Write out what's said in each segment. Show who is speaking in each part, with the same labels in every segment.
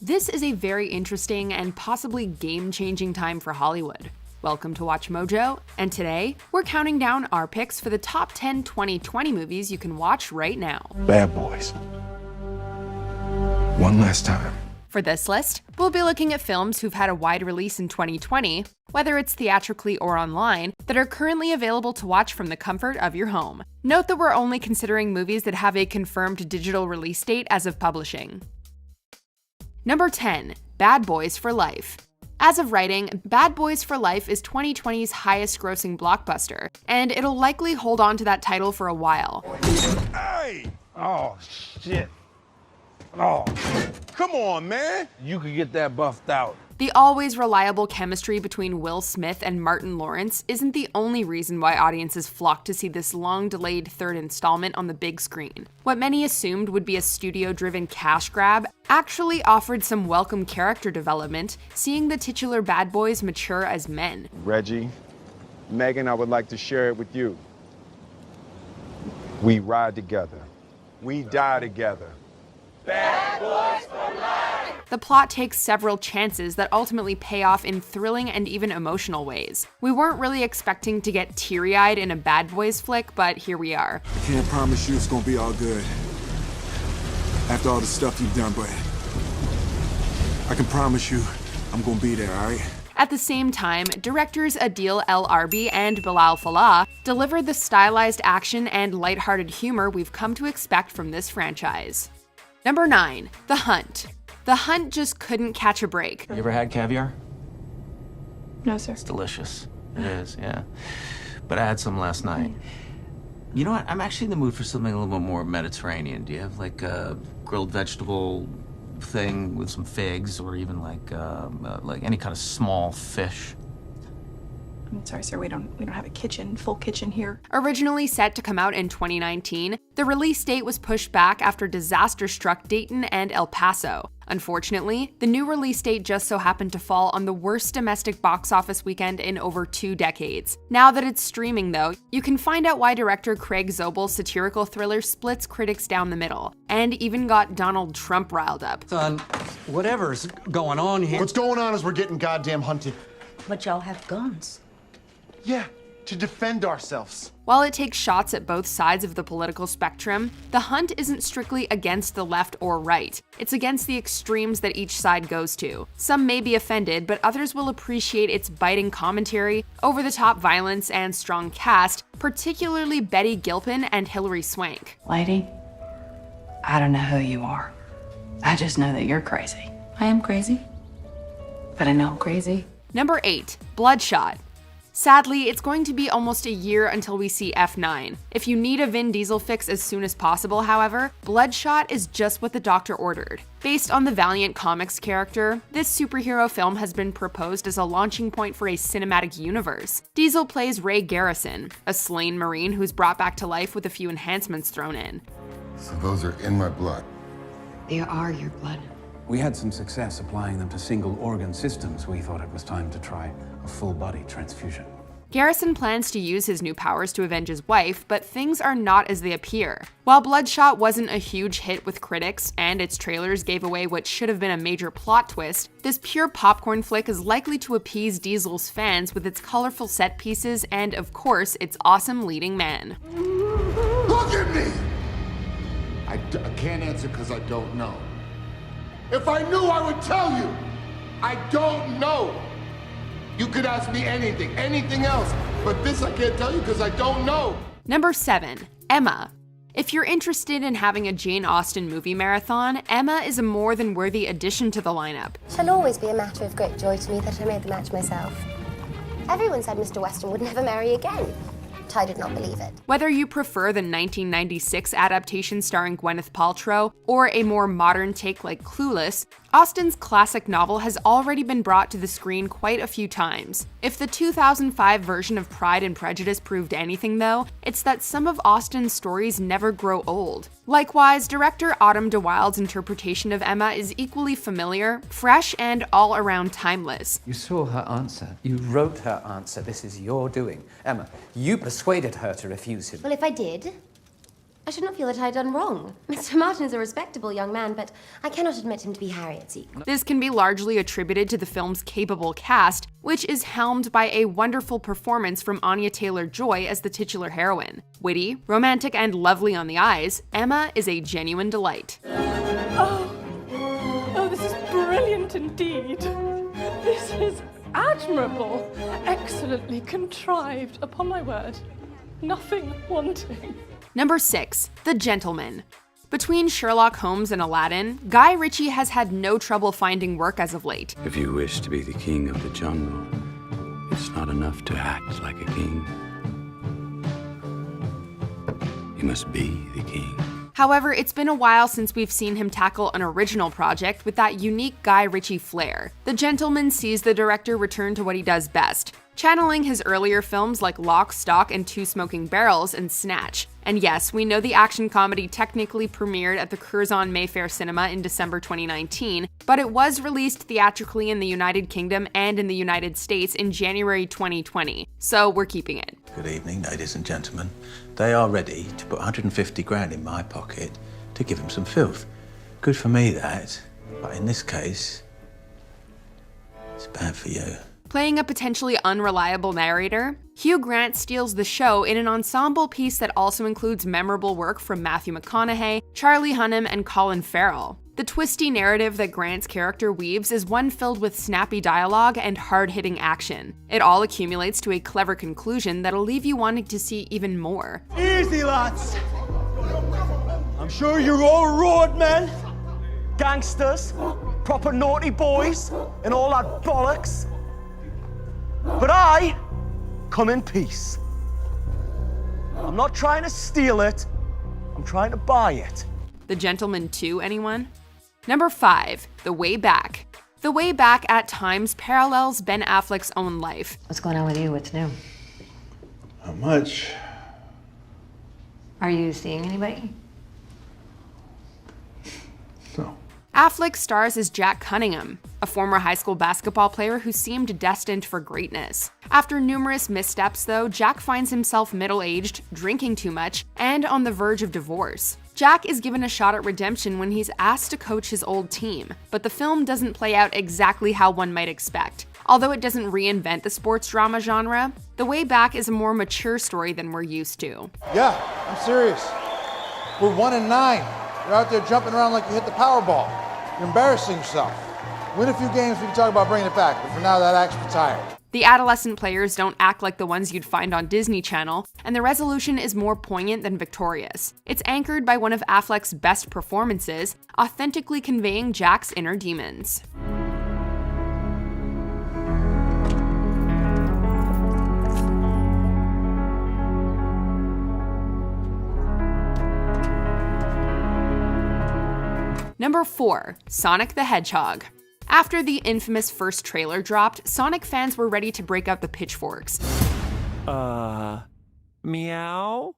Speaker 1: This is a very interesting and possibly game-changing time for Hollywood. Welcome to Watch Mojo, and today, we're counting down our picks for the top 10 2020 movies you can watch right now.
Speaker 2: Bad Boys. One last time.
Speaker 1: For this list, we'll be looking at films who've had a wide release in 2020, whether it's theatrically or online, that are currently available to watch from the comfort of your home. Note that we're only considering movies that have a confirmed digital release date as of publishing. Number 10. Bad Boys for Life. As of writing, Bad Boys for Life is 2020's highest-grossing blockbuster, and it'll likely hold on to that title for a while.
Speaker 3: Hey! Oh, shit. Oh, come on, man. You could get that buffed out.
Speaker 1: The always reliable chemistry between Will Smith and Martin Lawrence isn't the only reason why audiences flock to see this long-delayed third installment on the big screen. What many assumed would be a studio-driven cash grab actually offered some welcome character development, seeing the titular bad boys mature as men.
Speaker 4: Reggie, Megan, I would like to share it with you. We ride together. We die together.
Speaker 3: Bad Boys for Life!
Speaker 1: The plot takes several chances that ultimately pay off in thrilling and even emotional ways. We weren't really expecting to get teary-eyed in a Bad Boys flick, but here we are.
Speaker 2: I can't promise you it's gonna be all good after all the stuff you've done, but I can promise you I'm gonna be there, alright?
Speaker 1: At the same time, directors Adil El Arbi and Bilal Fallah delivered the stylized action and lighthearted humor we've come to expect from this franchise. Number 9. The Hunt. The Hunt just couldn't catch a break.
Speaker 5: You ever had caviar?
Speaker 6: No, sir.
Speaker 5: It's delicious. It is, yeah. But I had some last night. You know what? I'm actually in the mood for something a little bit more Mediterranean. Do you have like a grilled vegetable thing with some figs, or even like any kind of small fish?
Speaker 6: I'm sorry, sir. We don't have a full kitchen here.
Speaker 1: Originally set to come out in 2019, the release date was pushed back after disaster struck Dayton and El Paso. Unfortunately, the new release date just so happened to fall on the worst domestic box office weekend in over 2 decades. Now that it's streaming, though, you can find out why director Craig Zobel's satirical thriller splits critics down the middle, and even got Donald Trump riled up.
Speaker 7: Son, whatever's going on here.
Speaker 8: What's going on is we're getting goddamn hunted.
Speaker 9: But y'all have guns.
Speaker 8: Yeah, to defend ourselves.
Speaker 1: While it takes shots at both sides of the political spectrum, The Hunt isn't strictly against the left or right. It's against the extremes that each side goes to. Some may be offended, but others will appreciate its biting commentary, over-the-top violence, and strong cast, particularly Betty Gilpin and Hilary Swank.
Speaker 9: Lady, I don't know who you are. I just know that you're crazy. I am crazy, but I know I'm crazy.
Speaker 1: Number 8. Bloodshot. Sadly, it's going to be almost a year until we see F9. If you need a Vin Diesel fix as soon as possible, however, Bloodshot is just what the doctor ordered. Based on the Valiant Comics character, this superhero film has been proposed as a launching point for a cinematic universe. Diesel plays Ray Garrison, a slain Marine who's brought back to life with a few enhancements thrown in.
Speaker 10: So those are in my blood.
Speaker 9: They are your blood.
Speaker 7: We had some success applying them to single organ systems. We thought it was time to try a full body transfusion.
Speaker 1: Garrison plans to use his new powers to avenge his wife, but things are not as they appear. While Bloodshot wasn't a huge hit with critics, and its trailers gave away what should have been a major plot twist, this pure popcorn flick is likely to appease Diesel's fans with its colorful set pieces and, of course, its awesome leading man.
Speaker 10: Look at me! I can't answer because I don't know. If I knew, I would tell you. I don't know. You could ask me anything else, but this I can't tell you because I don't know.
Speaker 1: Number 7. Emma. If you're interested in having a Jane Austen movie marathon, Emma is a more than worthy addition to the lineup.
Speaker 11: It shall always be a matter of great joy to me that I made the match myself. Everyone said Mr. Weston would never marry again. I did not believe it.
Speaker 1: Whether you prefer the 1996 adaptation starring Gwyneth Paltrow or a more modern take like Clueless, Austen's classic novel has already been brought to the screen quite a few times. If the 2005 version of Pride and Prejudice proved anything, though, it's that some of Austen's stories never grow old. Likewise, director Autumn de Wilde's interpretation of Emma is equally familiar, fresh, and all around timeless.
Speaker 7: You saw her answer. You wrote her answer. This is your doing. Emma, you persuaded her to refuse him.
Speaker 11: Well, if I did, I should not feel that I had done wrong. Mr. Martin is a respectable young man, but I cannot admit him to be Harriet's equal.
Speaker 1: This can be largely attributed to the film's capable cast, which is helmed by a wonderful performance from Anya Taylor-Joy as the titular heroine. Witty, romantic, and lovely on the eyes, Emma is a genuine delight.
Speaker 12: Oh, this is brilliant indeed. This is admirable, excellently contrived, upon my word. Nothing wanting.
Speaker 1: Number 6. The Gentleman. Between Sherlock Holmes and Aladdin, Guy Ritchie has had no trouble finding work as of late.
Speaker 7: If you wish to be the king of the jungle, it's not enough to act like a king. You must be the king.
Speaker 1: However, it's been a while since we've seen him tackle an original project with that unique Guy Ritchie flair. The Gentleman sees the director return to what he does best, channeling his earlier films like Lock, Stock, and Two Smoking Barrels and Snatch. And yes, we know the action comedy technically premiered at the Curzon Mayfair Cinema in December 2019, but it was released theatrically in the United Kingdom and in the United States in January 2020, so we're keeping it.
Speaker 13: Good evening, ladies and gentlemen. They are ready to put 150 grand in my pocket to give him some filth. Good for me, that, but in this case, it's bad for you.
Speaker 1: Playing a potentially unreliable narrator, Hugh Grant steals the show in an ensemble piece that also includes memorable work from Matthew McConaughey, Charlie Hunnam, and Colin Farrell. The twisty narrative that Grant's character weaves is one filled with snappy dialogue and hard-hitting action. It all accumulates to a clever conclusion that'll leave you wanting to see even more.
Speaker 14: Easy, lads. I'm sure you're all road men, gangsters, proper naughty boys, and all that bollocks. But I come in peace. I'm not trying to steal it, I'm trying to buy it.
Speaker 1: The Gentleman 2, anyone? Number 5. The Way Back. The Way Back at times parallels Ben Affleck's own life.
Speaker 9: What's going on with you? What's new?
Speaker 3: Not much.
Speaker 9: Are you seeing anybody?
Speaker 3: No.
Speaker 1: Affleck stars as Jack Cunningham, a former high school basketball player who seemed destined for greatness. After numerous missteps, though, Jack finds himself middle-aged, drinking too much, and on the verge of divorce. Jack is given a shot at redemption when he's asked to coach his old team, but the film doesn't play out exactly how one might expect. Although it doesn't reinvent the sports drama genre, The Way Back is a more mature story than we're used to.
Speaker 15: Yeah, I'm serious. We're 1-9. You're out there jumping around like you hit the Powerball. You're embarrassing yourself. Win a few games, we can talk about bringing it back, but for now, that act's retired.
Speaker 1: The adolescent players don't act like the ones you'd find on Disney Channel, and the resolution is more poignant than victorious. It's anchored by one of Affleck's best performances, authentically conveying Jack's inner demons. Number 4. Sonic the Hedgehog. After the infamous first trailer dropped, Sonic fans were ready to break out the pitchforks.
Speaker 14: Meow?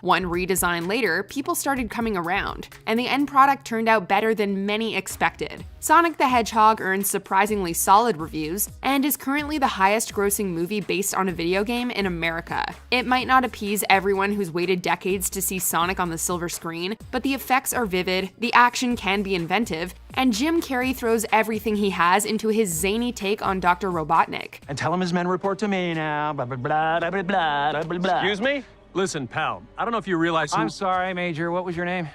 Speaker 1: One redesign later, people started coming around, and the end product turned out better than many expected. Sonic the Hedgehog earned surprisingly solid reviews, and is currently the highest-grossing movie based on a video game in America. It might not appease everyone who's waited decades to see Sonic on the silver screen, but the effects are vivid, the action can be inventive, and Jim Carrey throws everything he has into his zany take on Dr. Robotnik.
Speaker 14: And tell him his men report to me now. Blah, blah, blah, blah, blah, blah, blah, blah.
Speaker 16: Excuse me? Listen, pal, I don't know if you realize who—
Speaker 14: I'm sorry, Major. What was your name?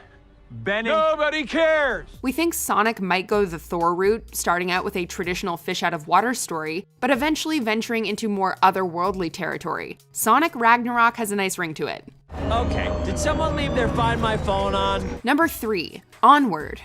Speaker 16: Benny. Nobody cares!
Speaker 1: We think Sonic might go the Thor route, starting out with a traditional fish-out-of-water story, but eventually venturing into more otherworldly territory. Sonic Ragnarok has a nice ring to it.
Speaker 14: Okay, did someone leave their Find My Phone on?
Speaker 1: Number 3. Onward.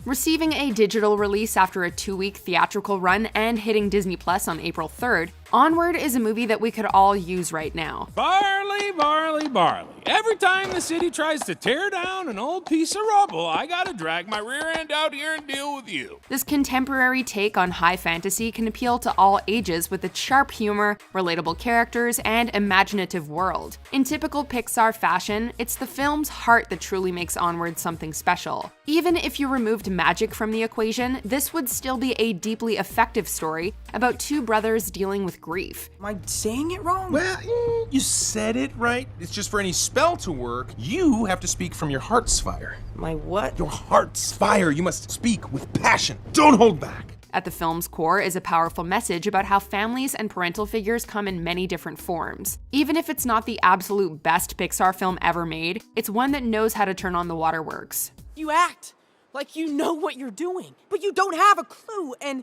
Speaker 1: Receiving a digital release after a 2-week theatrical run and hitting Disney Plus on April 3rd, Onward is a movie that we could all use right now.
Speaker 16: Barley, barley, barley. Every time the city tries to tear down an old piece of rubble, I gotta drag my rear end out here and deal with you.
Speaker 1: This contemporary take on high fantasy can appeal to all ages with its sharp humor, relatable characters, and imaginative world. In typical Pixar fashion, it's the film's heart that truly makes Onward something special. Even if you removed magic from the equation, this would still be a deeply effective story about two brothers dealing with grief.
Speaker 17: Am I saying it wrong?
Speaker 18: Well, you said it right. It's just for any spell to work, you have to speak from your heart's fire.
Speaker 17: My what?
Speaker 18: Your heart's fire. You must speak with passion. Don't hold back.
Speaker 1: At the film's core is a powerful message about how families and parental figures come in many different forms. Even if it's not the absolute best Pixar film ever made, it's one that knows how to turn on the waterworks.
Speaker 17: You act like you know what you're doing, but you don't have a clue, and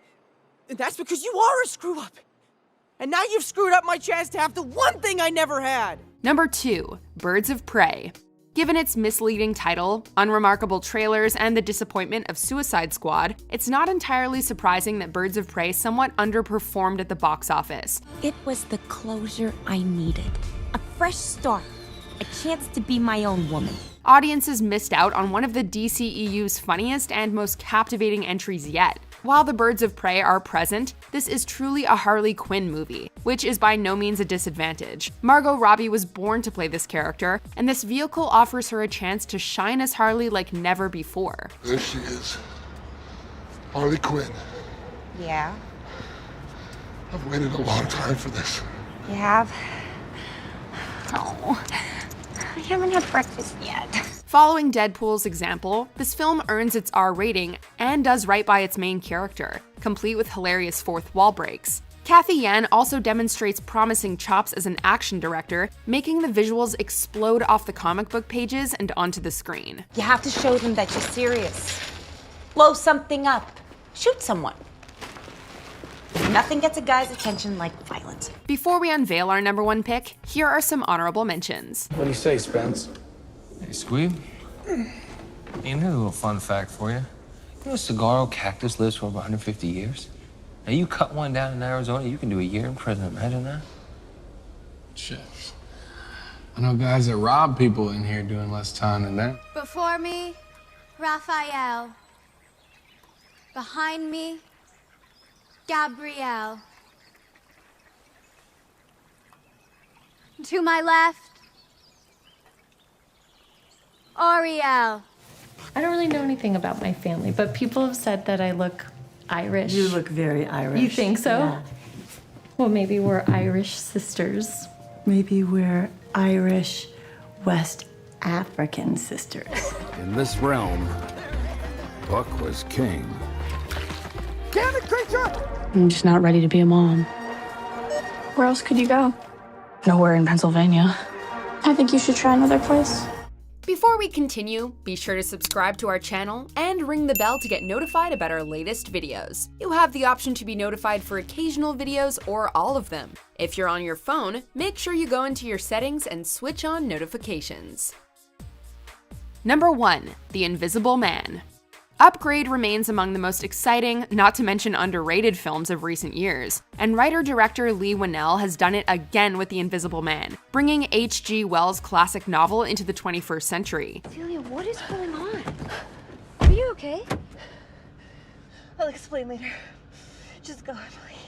Speaker 17: that's because you are a screw-up. And now you've screwed up my chance to have the one thing I never had.
Speaker 1: Number 2, Birds of Prey. Given its misleading title, unremarkable trailers, and the disappointment of Suicide Squad, it's not entirely surprising that Birds of Prey somewhat underperformed at the box office.
Speaker 19: It was the closure I needed. A fresh start. A chance to be my own woman.
Speaker 1: Audiences missed out on one of the DCEU's funniest and most captivating entries yet. While the Birds of Prey are present, this is truly a Harley Quinn movie, which is by no means a disadvantage. Margot Robbie was born to play this character, and this vehicle offers her a chance to shine as Harley like never before.
Speaker 10: There she is. Harley Quinn.
Speaker 19: Yeah,
Speaker 10: I've waited a long time for this.
Speaker 19: you have. Oh, I haven't had breakfast yet.
Speaker 1: Following Deadpool's example, this film earns its R rating and does right by its main character, complete with hilarious fourth wall breaks. Cathy Yan also demonstrates promising chops as an action director, making the visuals explode off the comic book pages and onto the screen.
Speaker 19: You have to show them that you're serious. Blow something up. Shoot someone. Nothing gets a guy's attention like violence.
Speaker 1: Before we unveil our number 1 pick, here are some honorable mentions.
Speaker 7: What do you say, Spence?
Speaker 20: Hey, Squeeb. Hey, here's a little fun fact for you. You know, saguaro cactus lives for over 150 years? Now, you cut one down in Arizona, you can do a year in prison. Imagine that.
Speaker 21: Shit. I know guys that rob people in here doing less time than that.
Speaker 22: Before me, Raphael. Behind me, Gabrielle. To my left, Ariel.
Speaker 23: I don't really know anything about my family, but people have said that I look Irish.
Speaker 24: You look very Irish.
Speaker 23: You think so?
Speaker 24: Yeah.
Speaker 23: Well, maybe we're Irish sisters.
Speaker 24: Maybe we're Irish West African sisters.
Speaker 25: In this realm, Buck was king.
Speaker 17: Damn it, creature!
Speaker 9: I'm just not ready to be a mom.
Speaker 6: Where else could you go?
Speaker 9: Nowhere in Pennsylvania.
Speaker 6: I think you should try another place.
Speaker 1: Before we continue, be sure to subscribe to our channel and ring the bell to get notified about our latest videos. You have the option to be notified for occasional videos or all of them. If you're on your phone, make sure you go into your settings and switch on notifications. Number 1, The Invisible Man. Upgrade remains among the most exciting, not to mention underrated films of recent years, and writer-director Leigh Whannell has done it again with The Invisible Man, bringing H.G. Wells' classic novel into the 21st century.
Speaker 22: Celia, what is going on? Are you okay?
Speaker 26: I'll explain later. Just go, Emily.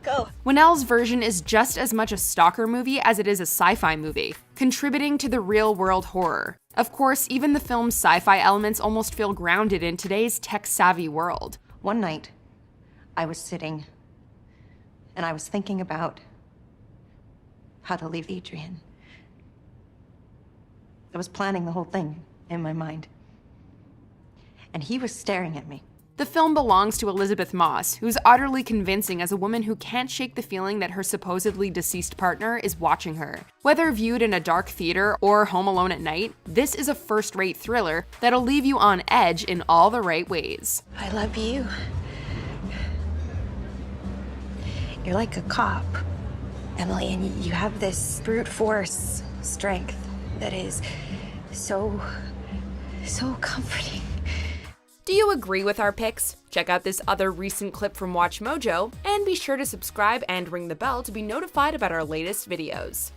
Speaker 26: Go.
Speaker 1: Whannell's version is just as much a stalker movie as it is a sci-fi movie, contributing to the real-world horror. Of course, even the film's sci-fi elements almost feel grounded in today's tech-savvy world.
Speaker 27: One night, I was sitting, and I was thinking about how to leave Adrian. I was planning the whole thing in my mind, and he was staring at me.
Speaker 1: The film belongs to Elizabeth Moss, who's utterly convincing as a woman who can't shake the feeling that her supposedly deceased partner is watching her. Whether viewed in a dark theater or home alone at night, this is a first-rate thriller that'll leave you on edge in all the right ways.
Speaker 27: I love you. You're like a cop, Emily, and you have this brute force strength that is so comforting.
Speaker 1: Do you agree with our picks? Check out this other recent clip from Watch Mojo, and be sure to subscribe and ring the bell to be notified about our latest videos.